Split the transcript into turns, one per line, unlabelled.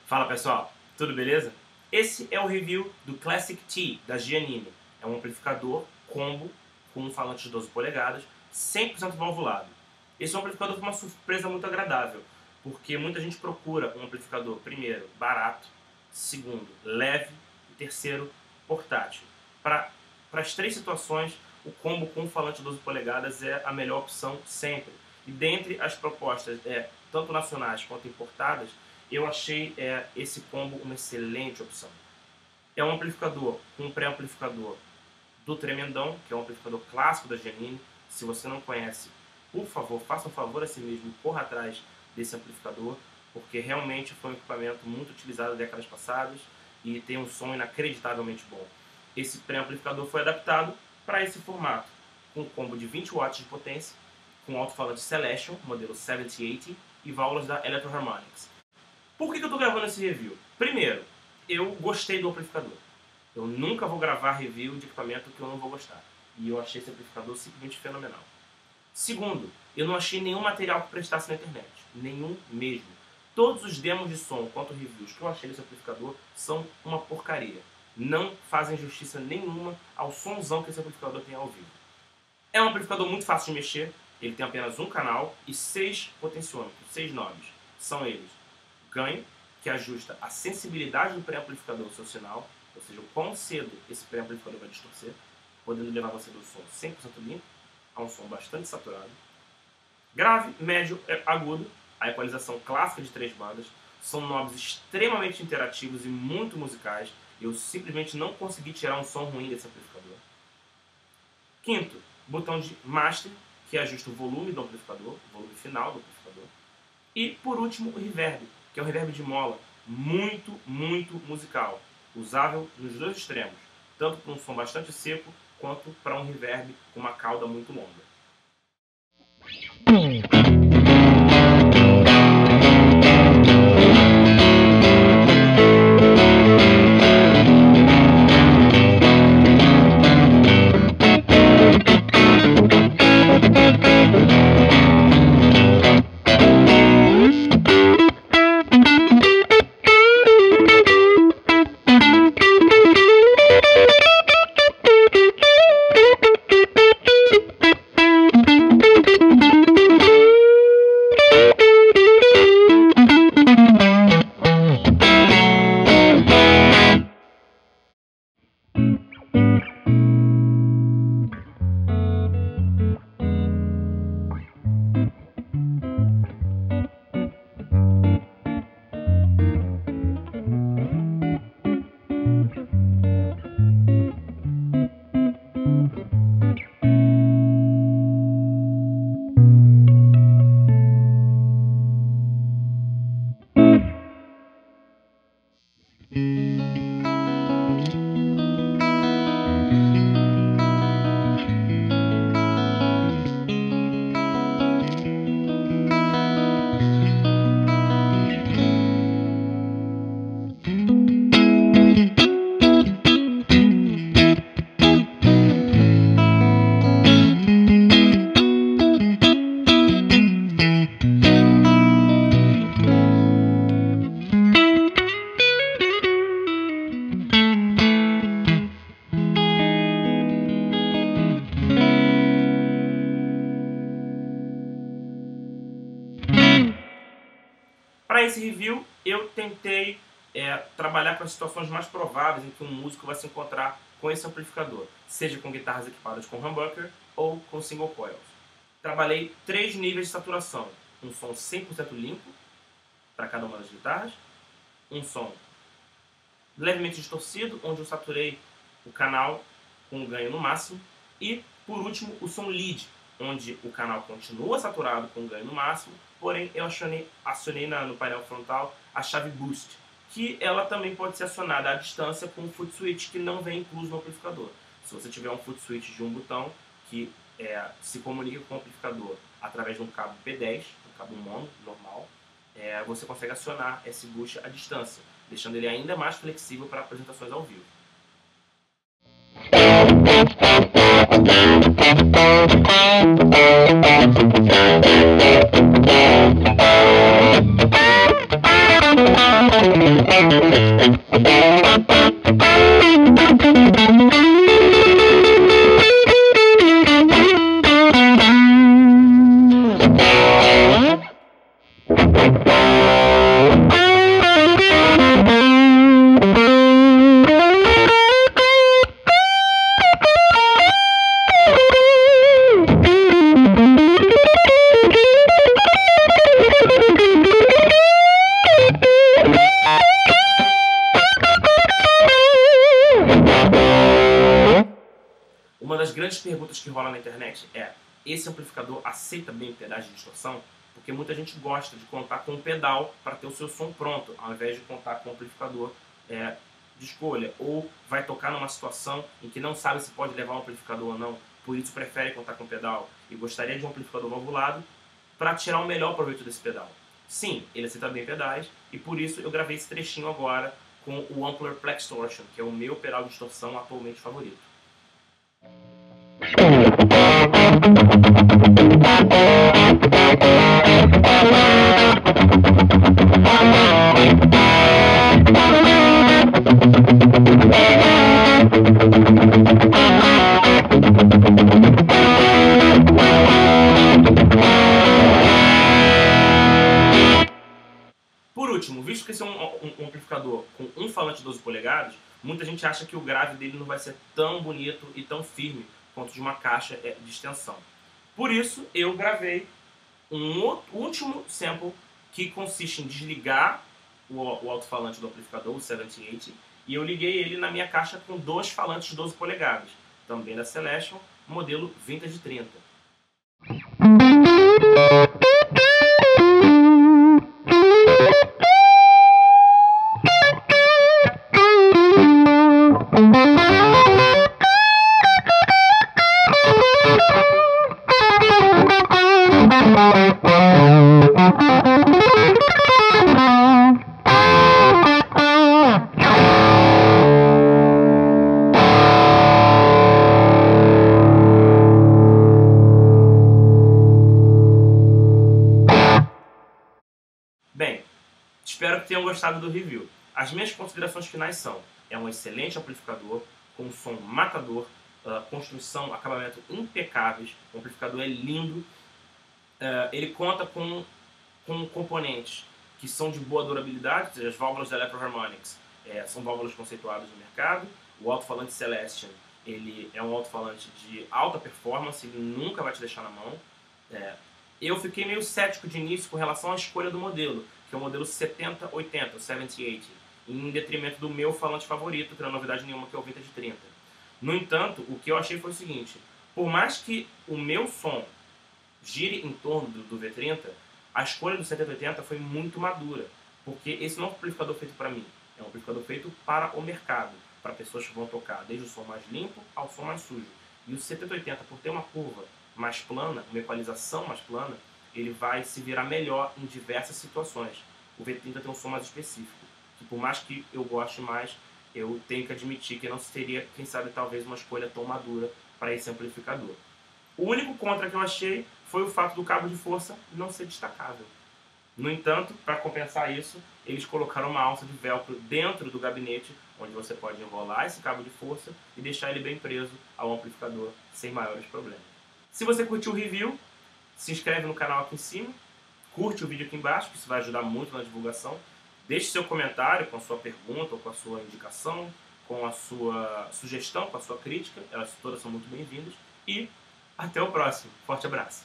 Fala pessoal, tudo beleza? Esse é o review do Classic T da Giannini. É um amplificador combo com um falante de 12 polegadas, 100% valvulado. Esse amplificador foi uma surpresa muito agradável, porque muita gente procura um amplificador, primeiro, barato, segundo, leve e terceiro, portátil. Para as três situações, o combo com falante de 12 polegadas é a melhor opção sempre. E dentre as propostas, tanto nacionais quanto importadas, eu achei esse combo uma excelente opção. É um amplificador com um pré-amplificador do Tremendão, que é um amplificador clássico da Giannini. Se você não conhece, por favor, faça um favor a si mesmo e corra atrás desse amplificador, porque realmente foi um equipamento muito utilizado em décadas passadas e tem um som inacreditavelmente bom. Esse pré-amplificador foi adaptado para esse formato, com um combo de 20 watts de potência, com alto-falante Celestion, modelo 7080, e válvulas da Electro Harmonix. Por que eu estou gravando esse review? Primeiro, eu gostei do amplificador. Eu nunca vou gravar review de equipamento que eu não vou gostar. E eu achei esse amplificador simplesmente fenomenal. Segundo, eu não achei nenhum material que prestasse na internet. Nenhum mesmo. Todos os demos de som quanto reviews que eu achei desse amplificador são uma porcaria. Não fazem justiça nenhuma ao somzão que esse amplificador tem ao vivo. É um amplificador muito fácil de mexer. Ele tem apenas um canal e 6 potenciômetros, 6 knobs. São eles: ganho, que ajusta a sensibilidade do pré-amplificador ao seu sinal, ou seja, o quão cedo esse pré-amplificador vai distorcer, podendo levar você do som 100% limpo a um som bastante saturado. Grave, médio e agudo, a equalização clássica de 3 bandas, são knobs extremamente interativos e muito musicais, e eu simplesmente não consegui tirar um som ruim desse amplificador. Quinto, botão de master, que ajusta o volume do amplificador, o volume final do amplificador. E, por último, o reverb, que é um reverb de mola muito musical, usável nos dois extremos, tanto para um som bastante seco, quanto para um reverb com uma cauda muito longa. Para esse review, eu tentei trabalhar com as situações mais prováveis em que um músico vai se encontrar com esse amplificador, seja com guitarras equipadas com humbucker ou com single coils. Trabalhei 3 níveis de saturação: um som 100% limpo para cada uma das guitarras, um som levemente distorcido, onde eu saturei o canal com um ganho no máximo. E, por último, o som lead, onde o canal continua saturado com um ganho no máximo, porém eu acionei no painel frontal a chave Boost, que ela também pode ser acionada à distância com um foot switch que não vem incluso no amplificador. Se você tiver um foot switch de um botão que se comunica com o amplificador através de um cabo P10, um cabo mono normal, você consegue acionar esse boost à distância, deixando ele ainda mais flexível para apresentações ao vivo. Uma das grandes perguntas que rola na internet é: esse amplificador aceita bem pedais de distorção? Porque muita gente gosta de contar com um pedal para ter o seu som pronto, ao invés de contar com um amplificador de escolha. Ou vai tocar numa situação em que não sabe se pode levar um amplificador ou não, por isso prefere contar com pedal e gostaria de um amplificador valvulado para tirar o melhor proveito desse pedal. Sim, ele aceita bem pedais e por isso eu gravei esse trechinho agora com o Ampler Plextortion, que é o meu pedal de distorção atualmente favorito. Por último, visto que esse é um amplificador com um falante de 12 polegadas, muita gente acha que o grave dele não vai ser tão bonito e tão firme quanto de uma caixa de extensão. Por isso, eu gravei um último sample que consiste em desligar o alto-falante do amplificador, o 7080, e eu liguei ele na minha caixa com dois falantes de 12 polegadas, também da Celestion, modelo Vintage 30. Bem, espero que tenham gostado do review. As minhas considerações finais são: é um excelente amplificador, com um som matador, construção, acabamento impecáveis, o amplificador é lindo, ele conta com componentes que são de boa durabilidade, ou seja, as válvulas da Electro Harmonix são válvulas conceituadas no mercado, o alto-falante Celestion, ele é um alto-falante de alta performance, ele nunca vai te deixar na mão. Eu fiquei meio cético de início com relação à escolha do modelo, que é o modelo 7080, o 7080, em detrimento do meu falante favorito, que não é novidade nenhuma, que é o Vintage 30. No entanto, o que eu achei foi o seguinte: por mais que o meu som gire em torno do V30, a escolha do 7080 foi muito madura, porque esse não é um amplificador feito para mim, é um amplificador feito para o mercado, para pessoas que vão tocar desde o som mais limpo ao som mais sujo. E o 7080, por ter uma curva mais plana, uma equalização mais plana, ele vai se virar melhor em diversas situações. O V30 tem um som mais específico, que por mais que eu goste mais, eu tenho que admitir que não seria, quem sabe, talvez uma escolha tão madura para esse amplificador. O único contra que eu achei foi o fato do cabo de força não ser destacável. No entanto, para compensar isso, eles colocaram uma alça de velcro dentro do gabinete, onde você pode enrolar esse cabo de força e deixar ele bem preso ao amplificador sem maiores problemas. Se você curtiu o review, se inscreve no canal aqui em cima, curte o vídeo aqui embaixo, que isso vai ajudar muito na divulgação. Deixe seu comentário com a sua pergunta ou com a sua indicação, com a sua sugestão, com a sua crítica, elas todas são muito bem-vindas. E até o próximo. Forte abraço!